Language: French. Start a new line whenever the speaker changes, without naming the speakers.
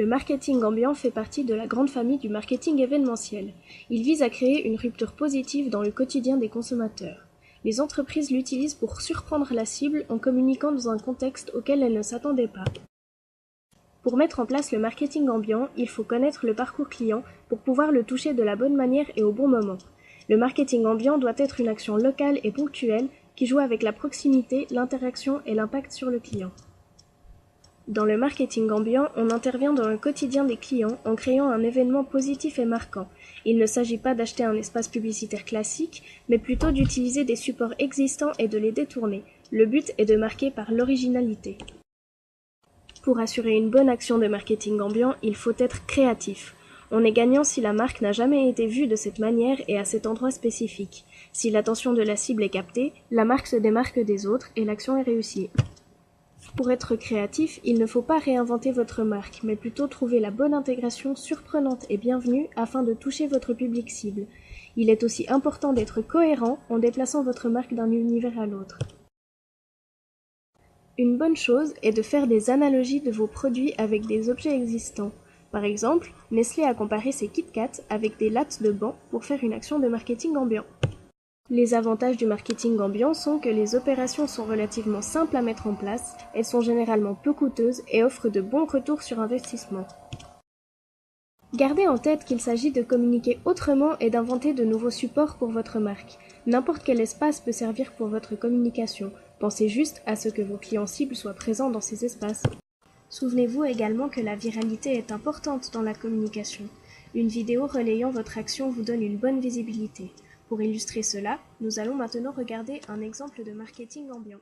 Le marketing ambiant fait partie de la grande famille du marketing événementiel. Il vise à créer une rupture positive dans le quotidien des consommateurs. Les entreprises l'utilisent pour surprendre la cible en communiquant dans un contexte auquel elles ne s'attendaient pas. Pour mettre en place le marketing ambiant, il faut connaître le parcours client pour pouvoir le toucher de la bonne manière et au bon moment. Le marketing ambiant doit être une action locale et ponctuelle qui joue avec la proximité, l'interaction et l'impact sur le client. Dans le marketing ambiant, on intervient dans le quotidien des clients en créant un événement positif et marquant. Il ne s'agit pas d'acheter un espace publicitaire classique, mais plutôt d'utiliser des supports existants et de les détourner. Le but est de marquer par l'originalité. Pour assurer une bonne action de marketing ambiant, il faut être créatif. On est gagnant si la marque n'a jamais été vue de cette manière et à cet endroit spécifique. Si l'attention de la cible est captée, la marque se démarque des autres et l'action est réussie. Pour être créatif, il ne faut pas réinventer votre marque, mais plutôt trouver la bonne intégration surprenante et bienvenue afin de toucher votre public cible. Il est aussi important d'être cohérent en déplaçant votre marque d'un univers à l'autre. Une bonne chose est de faire des analogies de vos produits avec des objets existants. Par exemple, Nestlé a comparé ses Kit Kat avec des lattes de banc pour faire une action de marketing ambiant. Les avantages du marketing ambiant sont que les opérations sont relativement simples à mettre en place, elles sont généralement peu coûteuses et offrent de bons retours sur investissement. Gardez en tête qu'il s'agit de communiquer autrement et d'inventer de nouveaux supports pour votre marque. N'importe quel espace peut servir pour votre communication. Pensez juste à ce que vos clients cibles soient présents dans ces espaces. Souvenez-vous également que la viralité est importante dans la communication. Une vidéo relayant votre action vous donne une bonne visibilité. Pour illustrer cela, nous allons maintenant regarder un exemple de marketing ambiant.